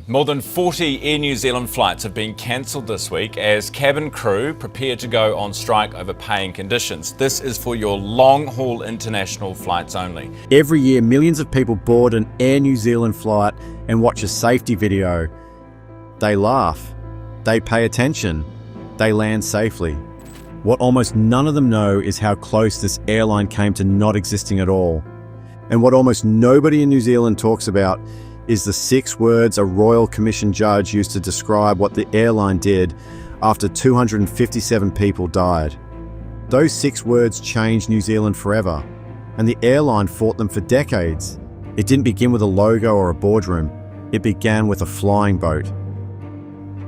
More than 40 Air New Zealand flights have been cancelled this week as cabin crew prepare to go on strike over pay and conditions. This is for your long-haul international flights only. Every year, millions of people board an Air New Zealand flight and watch a safety video. They laugh, they pay attention, they land safely. What almost none of them know is how close this airline came to not existing at all. And what almost nobody in New Zealand talks about is the 6 words a Royal Commission judge used to describe what the airline did after 257 people died. Those 6 words changed New Zealand forever, and the airline fought them for decades. It didn't begin with a logo or a boardroom. It began with a flying boat.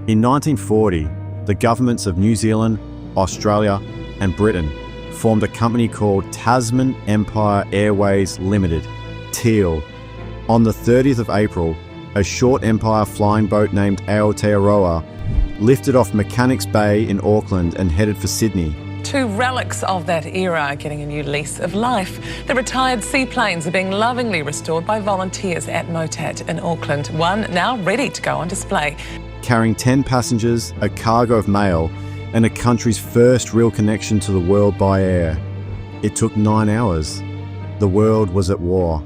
In 1940, the governments of New Zealand, Australia, and Britain formed a company called Tasman Empire Airways Limited, TEAL. On the 30th of April, a short Empire flying boat named Aotearoa lifted off Mechanics Bay in Auckland and headed for Sydney. 2 relics of that era are getting a new lease of life. The retired seaplanes are being lovingly restored by volunteers at Motat in Auckland. One now ready to go on display. Carrying 10 passengers, a cargo of mail, and a country's first real connection to the world by air. It took 9 hours. The world was at war.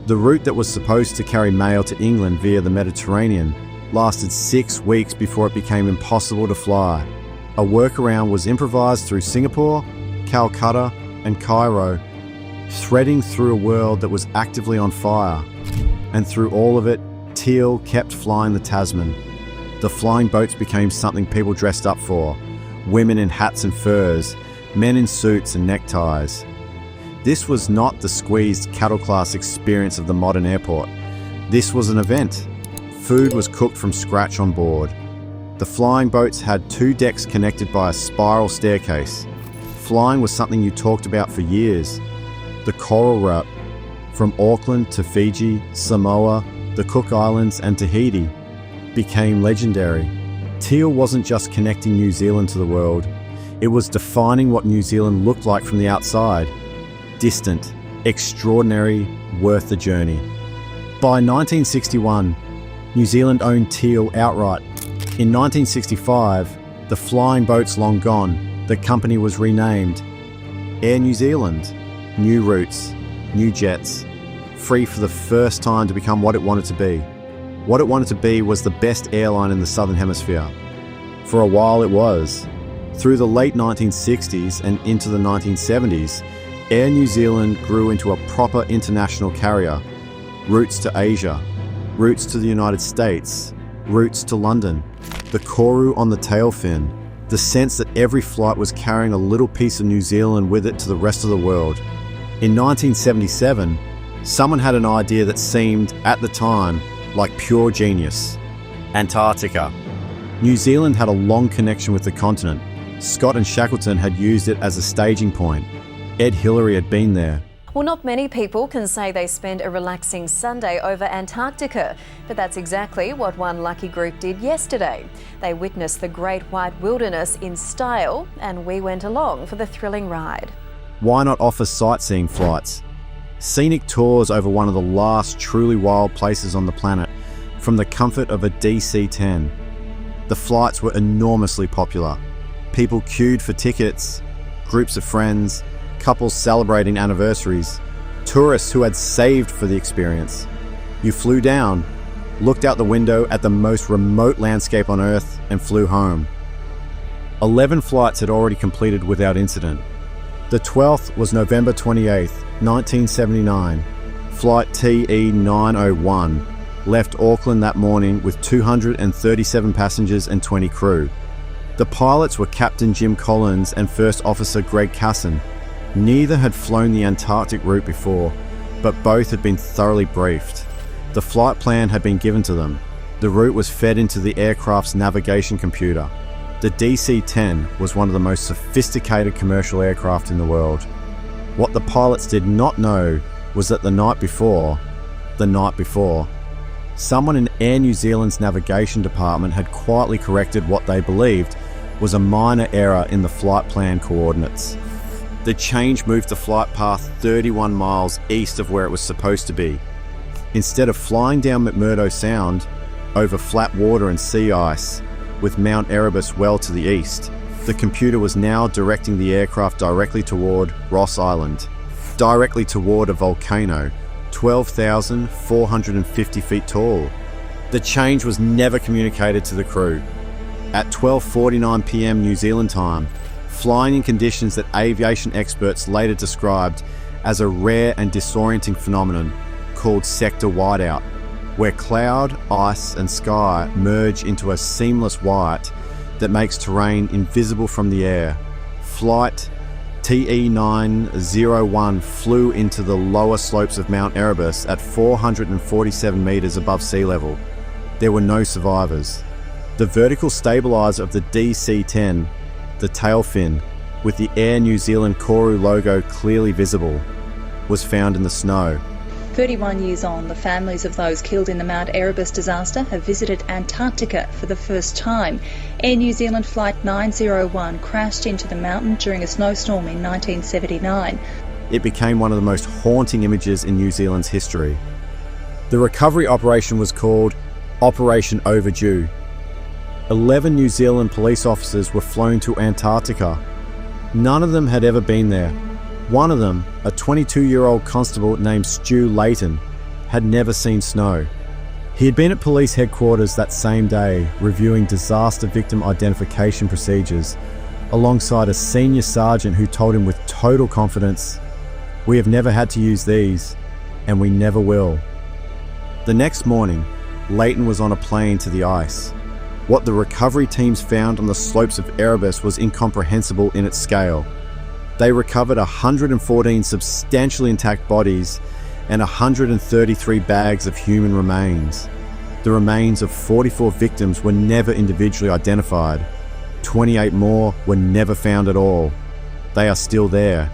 The route that was supposed to carry mail to England via the Mediterranean lasted 6 weeks before it became impossible to fly. A workaround was improvised through Singapore, Calcutta, and Cairo, threading through a world that was actively on fire. And through all of it, TEAL kept flying the Tasman. The flying boats became something people dressed up for. Women in hats and furs, men in suits and neckties. This was not the squeezed cattle class experience of the modern airport. This was an event. Food was cooked from scratch on board. The flying boats had 2 decks connected by a spiral staircase. Flying was something you talked about for years. The Koru route, from Auckland to Fiji, Samoa, the Cook Islands and Tahiti, became legendary. TEAL wasn't just connecting New Zealand to the world. It was defining what New Zealand looked like from the outside. Distant, extraordinary, worth the journey. By 1961, New Zealand owned TEAL outright. In 1965, the flying boats long gone, the company was renamed Air New Zealand. New routes, new jets, free for the first time to become what it wanted to be. What it wanted to be was the best airline in the Southern Hemisphere. For a while it was. Through the late 1960s and into the 1970s, Air New Zealand grew into a proper international carrier. Routes to Asia, routes to the United States, routes to London. The Koru on the tail fin, the sense that every flight was carrying a little piece of New Zealand with it to the rest of the world. In 1977, someone had an idea that seemed, at the time, like pure genius. Antarctica. New Zealand had a long connection with the continent. Scott and Shackleton had used it as a staging point. Ed Hillary had been there. Well, not many people can say they spend a relaxing Sunday over Antarctica, but that's exactly what one lucky group did yesterday. They witnessed the Great White Wilderness in style, and we went along for the thrilling ride. Why not offer sightseeing flights? Scenic tours over one of the last truly wild places on the planet, from the comfort of a DC-10. The flights were enormously popular. People queued for tickets, groups of friends, couples celebrating anniversaries, tourists who had saved for the experience. You flew down, looked out the window at the most remote landscape on Earth, and flew home. 11 flights had already completed without incident. The 12th was November 28, 1979. Flight TE901 left Auckland that morning with 237 passengers and 20 crew. The pilots were Captain Jim Collins and First Officer Greg Casson. Neither had flown the Antarctic route before, but both had been thoroughly briefed. The flight plan had been given to them. The route was fed into the aircraft's navigation computer. The DC-10 was one of the most sophisticated commercial aircraft in the world. What the pilots did not know was that the night before, someone in Air New Zealand's navigation department had quietly corrected what they believed was a minor error in the flight plan coordinates. The change moved the flight path 31 miles east of where it was supposed to be. Instead of flying down McMurdo Sound, over flat water and sea ice, with Mount Erebus well to the east. The computer was now directing the aircraft directly toward Ross Island, directly toward a volcano, 12,450 feet tall. The change was never communicated to the crew. At 12:49 p.m. New Zealand time, flying in conditions that aviation experts later described as a rare and disorienting phenomenon called sector whiteout, where cloud, ice and sky merge into a seamless white that makes terrain invisible from the air. Flight TE901 flew into the lower slopes of Mount Erebus at 447 meters above sea level. There were no survivors. The vertical stabilizer of the DC-10, the tail fin, with the Air New Zealand Koru logo clearly visible, was found in the snow. 31 years on, the families of those killed in the Mount Erebus disaster have visited Antarctica for the first time. Air New Zealand Flight 901 crashed into the mountain during a snowstorm in 1979. It became one of the most haunting images in New Zealand's history. The recovery operation was called Operation Overdue. 11 New Zealand police officers were flown to Antarctica. None of them had ever been there. One of them, a 22-year-old constable named Stu Layton, had never seen snow. He had been at police headquarters that same day, reviewing disaster victim identification procedures, alongside a senior sergeant who told him with total confidence, "We have never had to use these, and we never will." The next morning, Layton was on a plane to the ice. What the recovery teams found on the slopes of Erebus was incomprehensible in its scale. They recovered 114 substantially intact bodies and 133 bags of human remains. The remains of 44 victims were never individually identified. 28 more were never found at all. They are still there,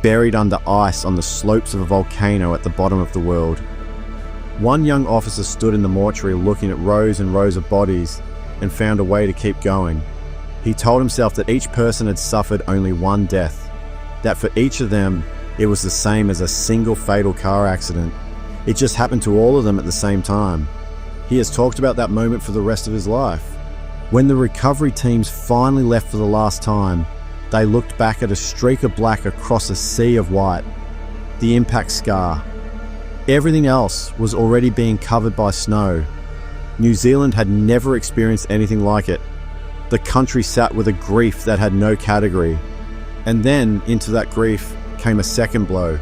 buried under ice on the slopes of a volcano at the bottom of the world. One young officer stood in the mortuary looking at rows and rows of bodies and found a way to keep going. He told himself that each person had suffered only one death, that for each of them, it was the same as a single fatal car accident. It just happened to all of them at the same time. He has talked about that moment for the rest of his life. When the recovery teams finally left for the last time, they looked back at a streak of black across a sea of white, the impact scar. Everything else was already being covered by snow. New Zealand had never experienced anything like it. The country sat with a grief that had no category. And then, into that grief, came a second blow.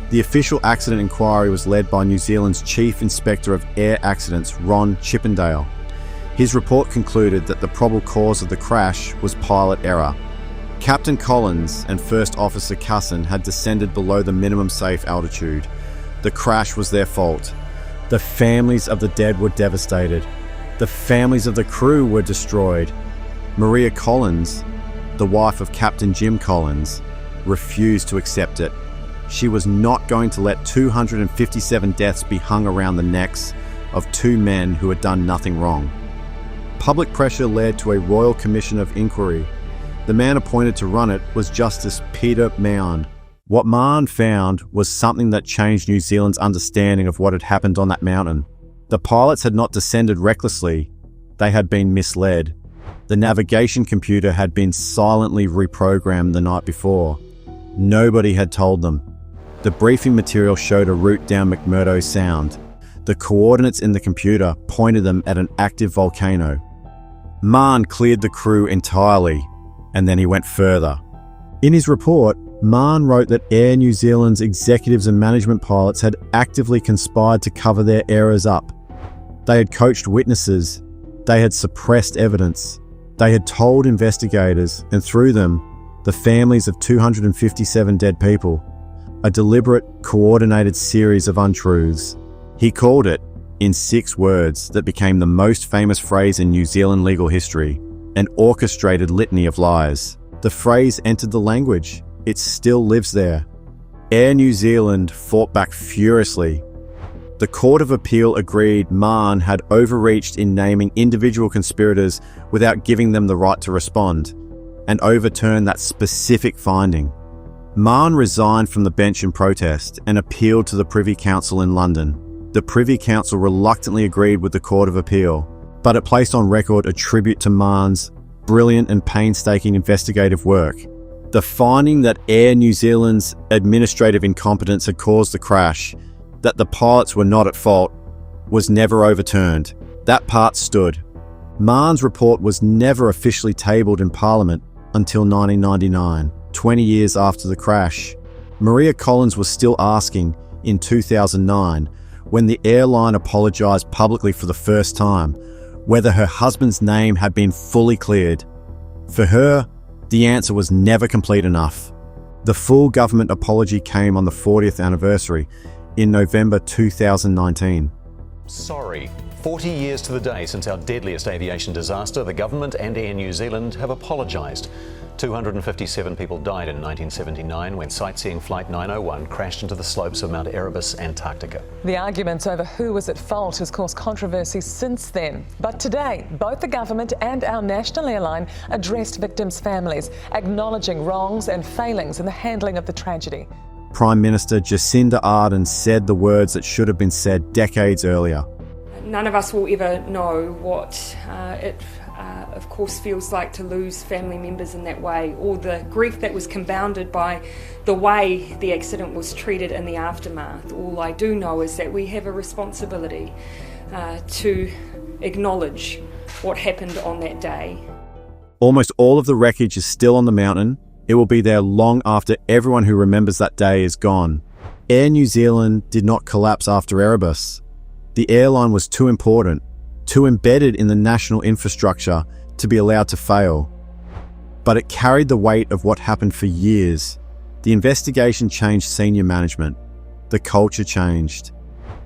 The official accident inquiry was led by New Zealand's Chief Inspector of Air Accidents, Ron Chippendale. His report concluded that the probable cause of the crash was pilot error. Captain Collins and First Officer Cusson had descended below the minimum safe altitude. The crash was their fault. The families of the dead were devastated. The families of the crew were destroyed. Maria Collins, the wife of Captain Jim Collins, refused to accept it. She was not going to let 257 deaths be hung around the necks of two men who had done nothing wrong. Public pressure led to a Royal Commission of Inquiry. The man appointed to run it was Justice Peter Mahon. What Mahon found was something that changed New Zealand's understanding of what had happened on that mountain. The pilots had not descended recklessly, they had been misled. The navigation computer had been silently reprogrammed the night before. Nobody had told them. The briefing material showed a route down McMurdo Sound. The coordinates in the computer pointed them at an active volcano. Mahon cleared the crew entirely, and then he went further. In his report, Mahon wrote that Air New Zealand's executives and management pilots had actively conspired to cover their errors up. They had coached witnesses. They had suppressed evidence. They had told investigators, and through them, the families of 257 dead people. A deliberate, coordinated series of untruths. He called it, in 6 words that became the most famous phrase in New Zealand legal history, an orchestrated litany of lies. The phrase entered the language. It still lives there. Air New Zealand fought back furiously. The Court of Appeal agreed Mahon had overreached in naming individual conspirators without giving them the right to respond, and overturned that specific finding. Mahon resigned from the bench in protest and appealed to the Privy Council in London. The Privy Council reluctantly agreed with the Court of Appeal, but it placed on record a tribute to Maughan's brilliant and painstaking investigative work. The finding that Air New Zealand's administrative incompetence had caused the crash, that the pilots were not at fault, was never overturned. That part stood. Maughan's report was never officially tabled in Parliament until 1999, 20 years after the crash. Maria Collins was still asking, in 2009, when the airline apologised publicly for the first time, whether her husband's name had been fully cleared. For her, the answer was never complete enough. The full government apology came on the 40th anniversary in November 2019. Sorry. 40 years to the day since our deadliest aviation disaster, the government and Air New Zealand have apologised. 257 people died in 1979 when Sightseeing Flight 901 crashed into the slopes of Mount Erebus, Antarctica. The argument over who was at fault has caused controversy since then. But today, both the government and our national airline addressed victims' families, acknowledging wrongs and failings in the handling of the tragedy. Prime Minister Jacinda Ardern said the words that should have been said decades earlier. None of us will ever know what it of course feels like to lose family members in that way, or the grief that was compounded by the way the accident was treated in the aftermath. All I do know is that we have a responsibility to acknowledge what happened on that day. Almost all of the wreckage is still on the mountain. It will be there long after everyone who remembers that day is gone. Air New Zealand did not collapse after Erebus. The airline was too important, too embedded in the national infrastructure to be allowed to fail. But it carried the weight of what happened for years. The investigation changed senior management. The culture changed.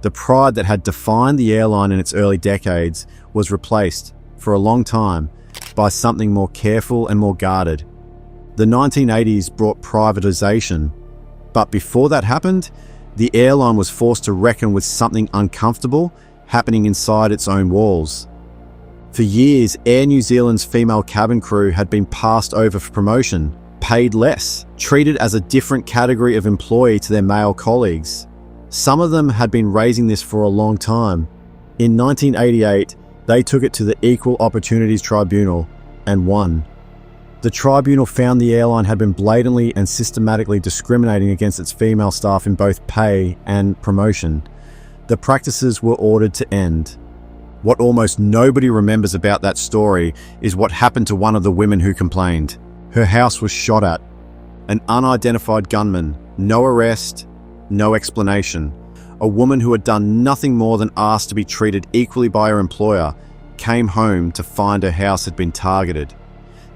The pride that had defined the airline in its early decades was replaced, for a long time, by something more careful and more guarded. The 1980s brought privatisation, but before that happened, the airline was forced to reckon with something uncomfortable happening inside its own walls. For years, Air New Zealand's female cabin crew had been passed over for promotion, paid less, treated as a different category of employee to their male colleagues. Some of them had been raising this for a long time. In 1988, they took it to the Equal Opportunities Tribunal and won. The tribunal found the airline had been blatantly and systematically discriminating against its female staff in both pay and promotion. The practices were ordered to end. What almost nobody remembers about that story is what happened to one of the women who complained. Her house was shot at. An unidentified gunman, no arrest, no explanation. A woman who had done nothing more than ask to be treated equally by her employer came home to find her house had been targeted.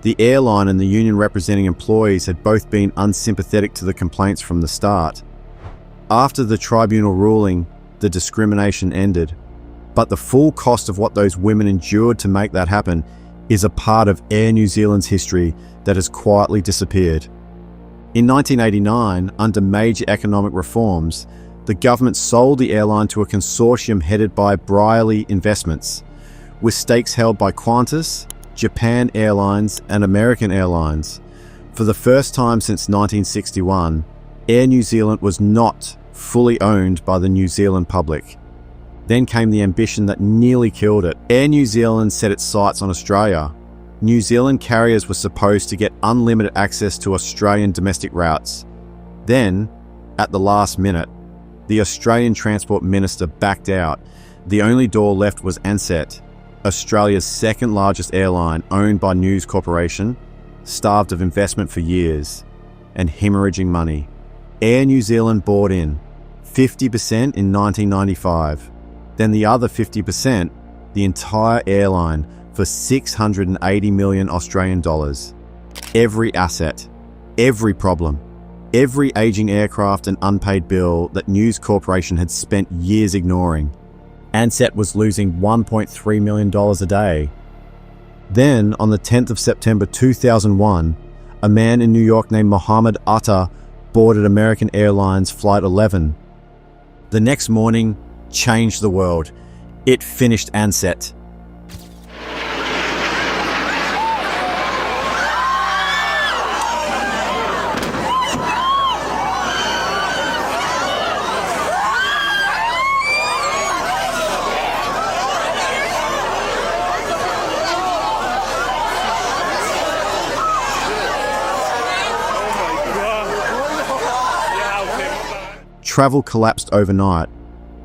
The airline and the union representing employees had both been unsympathetic to the complaints from the start. After the tribunal ruling, the discrimination ended. But the full cost of what those women endured to make that happen is a part of Air New Zealand's history that has quietly disappeared. In 1989, under major economic reforms, the government sold the airline to a consortium headed by Brierley Investments, with stakes held by Qantas, Japan Airlines and American Airlines. For the first time since 1961, Air New Zealand was not fully owned by the New Zealand public. Then came the ambition that nearly killed it. Air New Zealand set its sights on Australia. New Zealand carriers were supposed to get unlimited access to Australian domestic routes. Then, at the last minute, the Australian Transport Minister backed out. The only door left was Ansett, Australia's second largest airline, owned by News Corporation, starved of investment for years, and hemorrhaging money. Air New Zealand bought in 50% in 1995, then the other 50%, the entire airline, for 680 million Australian dollars. Every asset, every problem, every aging aircraft and unpaid bill that News Corporation had spent years ignoring. Ansett was losing $1.3 million a day. Then, on the 10th of September 2001, a man in New York named Mohammed Atta boarded American Airlines Flight 11. The next morning changed the world. It finished Ansett. Travel collapsed overnight.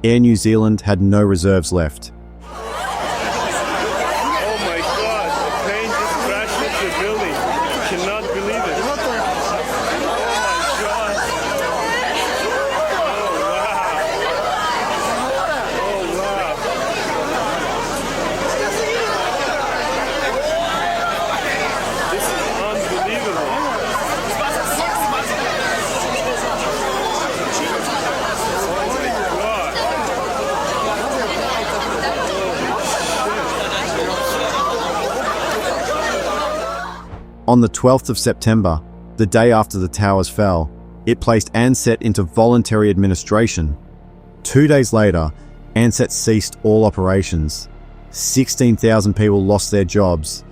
Air New Zealand had no reserves left. Oh my God, the plane just crashed into the building. Cannot believe it. Oh my God. Oh wow. This is unbelievable. On the 12th of September, the day after the towers fell, it placed Ansett into voluntary administration. 2 days later, Ansett ceased all operations. 16,000 people lost their jobs,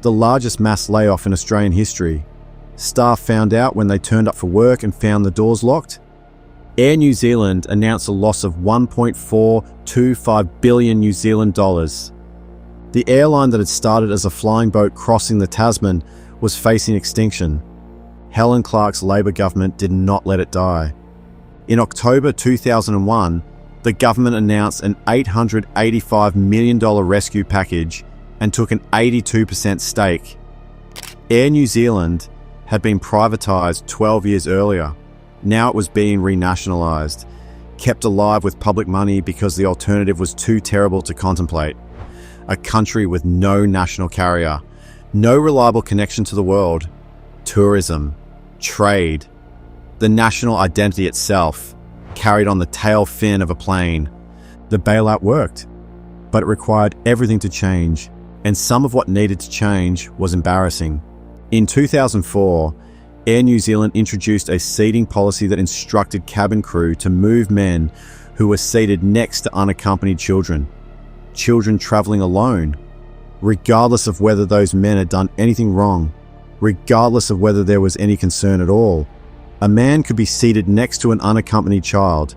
the largest mass layoff in Australian history. Staff found out when they turned up for work and found the doors locked. Air New Zealand announced a loss of 1.425 billion New Zealand dollars. The airline that had started as a flying boat crossing the Tasman was facing extinction. Helen Clark's Labor government did not let it die. In October 2001, the government announced an $885 million rescue package and took an 82% stake. Air New Zealand had been privatised 12 years earlier. Now it was being renationalised, kept alive with public money because the alternative was too terrible to contemplate. A country with no national carrier, no reliable connection to the world, tourism, trade. The national identity itself carried on the tail fin of a plane. The bailout worked, but it required everything to change, and some of what needed to change was embarrassing. In 2004, Air New Zealand introduced a seating policy that instructed cabin crew to move men who were seated next to unaccompanied children traveling alone, regardless of whether those men had done anything wrong, regardless of whether there was any concern at all. A man could be seated next to an unaccompanied child,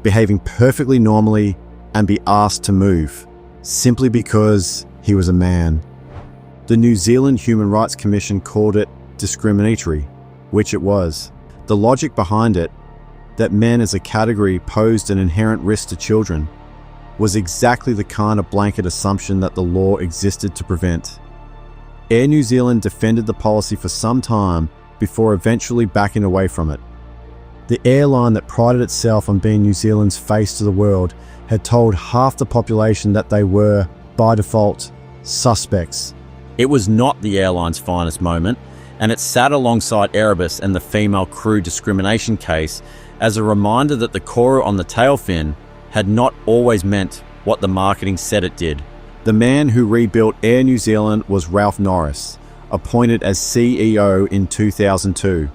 behaving perfectly normally, and be asked to move, simply because he was a man. The New Zealand Human Rights Commission called it discriminatory, which it was. The logic behind it, that men as a category posed an inherent risk to children, was exactly the kind of blanket assumption that the law existed to prevent. Air New Zealand defended the policy for some time before eventually backing away from it. The airline that prided itself on being New Zealand's face to the world had told half the population that they were, by default, suspects. It was not the airline's finest moment, and it sat alongside Erebus and the female crew discrimination case as a reminder that the Koru on the tail fin had not always meant what the marketing said it did. The man who rebuilt Air New Zealand was Ralph Norris, appointed as CEO in 2002.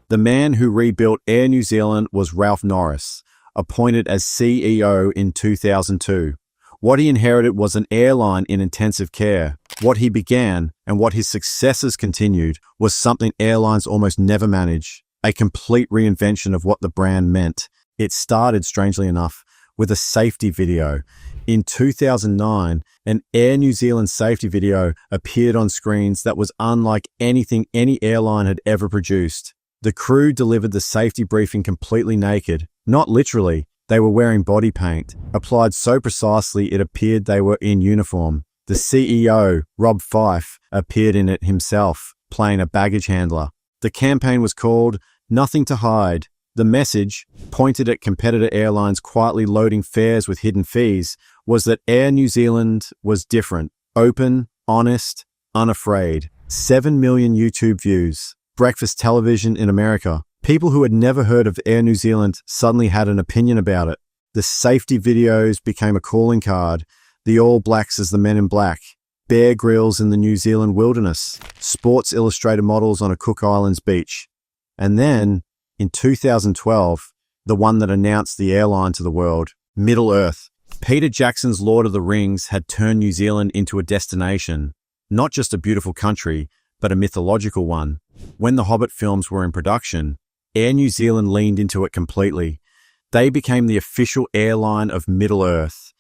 The man who rebuilt Air New Zealand was Ralph Norris, appointed as CEO in 2002. What he inherited was an airline in intensive care. What he began and what his successors continued was something airlines almost never manage, a complete reinvention of what the brand meant. It started, strangely enough, with a safety video. In 2009, an Air New Zealand safety video appeared on screens that was unlike anything any airline had ever produced. The crew delivered the safety briefing completely naked. Not literally, they were wearing body paint, applied so precisely it appeared they were in uniform. The CEO, Rob Fife, appeared in it himself, playing a baggage handler. The campaign was called Nothing to Hide. The message, pointed at competitor airlines quietly loading fares with hidden fees, was that Air New Zealand was different, open, honest, unafraid. 7 million YouTube views. Breakfast television in America. People who had never heard of Air New Zealand suddenly had an opinion about it. The safety videos became a calling card. The All Blacks as the Men in Black. Bear Grylls in the New Zealand wilderness. Sports Illustrated models on a Cook Islands beach. And then, in 2012, the one that announced the airline to the world, Middle-earth. Peter Jackson's Lord of the Rings had turned New Zealand into a destination, not just a beautiful country, but a mythological one. When the Hobbit films were in production, Air New Zealand leaned into it completely. They became the official airline of Middle-earth.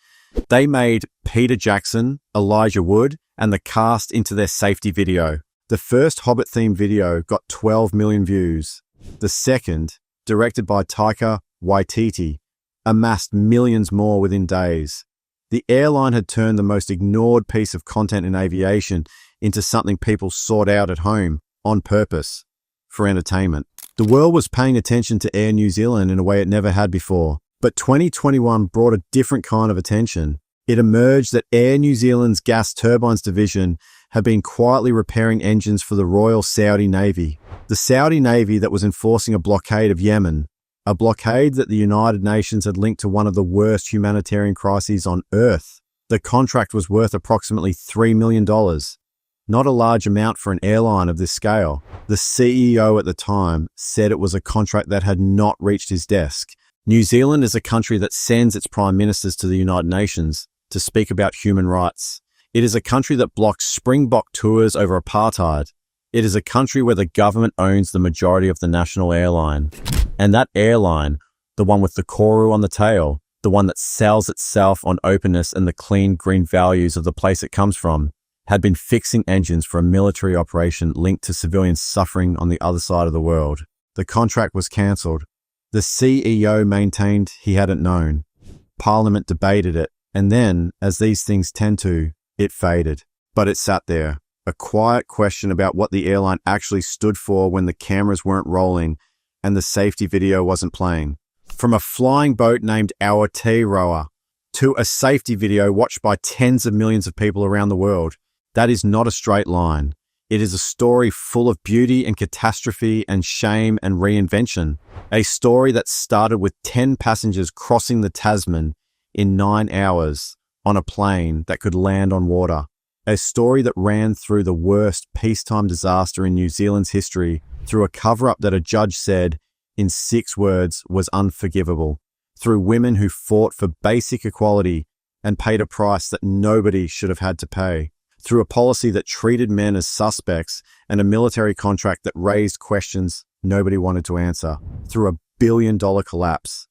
They made Peter Jackson, Elijah Wood, and the cast into their safety video. The first Hobbit-themed video got 12 million views. The second, directed by Taika Waititi, amassed millions more within days. The airline had turned the most ignored piece of content in aviation into something people sought out at home, on purpose, for entertainment. The world was paying attention to Air New Zealand in a way it never had before. But 2021 brought a different kind of attention. It emerged that Air New Zealand's gas turbines division had been quietly repairing engines for the Royal Saudi Navy. The Saudi Navy that was enforcing a blockade of Yemen, a blockade that the United Nations had linked to one of the worst humanitarian crises on Earth. The contract was worth approximately $3 million. Not a large amount for an airline of this scale. The CEO at the time said it was a contract that had not reached his desk. New Zealand is a country that sends its prime ministers to the United Nations to speak about human rights. It is a country that blocks Springbok tours over apartheid. It is a country where the government owns the majority of the national airline. And that airline, the one with the Koru on the tail, the one that sells itself on openness and the clean green values of the place it comes from, had been fixing engines for a military operation linked to civilians suffering on the other side of the world. The contract was cancelled. The CEO maintained he hadn't known. Parliament debated it, and then, as these things tend to, it faded. But it sat there, a quiet question about what the airline actually stood for when the cameras weren't rolling and the safety video wasn't playing. From a flying boat named Aotearoa to a safety video watched by tens of millions of people around the world, that is not a straight line. It is a story full of beauty and catastrophe and shame and reinvention. A story that started with 10 passengers crossing the Tasman in 9 hours on a plane that could land on water. A story that ran through the worst peacetime disaster in New Zealand's history through a cover-up that a judge said, in 6 words, was unforgivable. Through women who fought for basic equality and paid a price that nobody should have had to pay. Through a policy that treated men as suspects and a military contract that raised questions nobody wanted to answer. Through a billion-dollar collapse.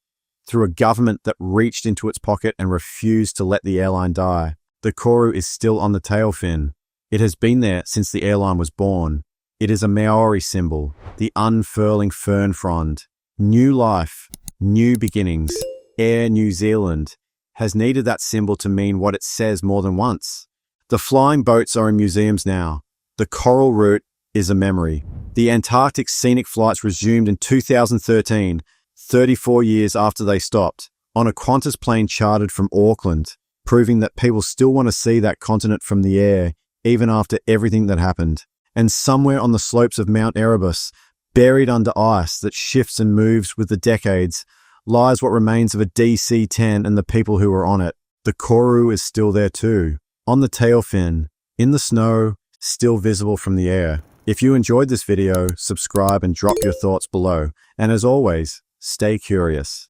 Through a government that reached into its pocket and refused to let the airline die. The Koru is still on the tail fin. It has been there since the airline was born. It is a Maori symbol, the unfurling fern frond. New life, new beginnings. Air New Zealand has needed that symbol to mean what it says more than once. The flying boats are in museums now. The coral route is a memory. The Antarctic scenic flights resumed in 2013, 34 years after they stopped, on a Qantas plane chartered from Auckland, proving that people still want to see that continent from the air, even after everything that happened. And somewhere on the slopes of Mount Erebus, buried under ice that shifts and moves with the decades, lies what remains of a DC-10 and the people who were on it. The Koru is still there too. On the tail fin, in the snow, still visible from the air. If you enjoyed this video, subscribe and drop your thoughts below. And as always, stay curious.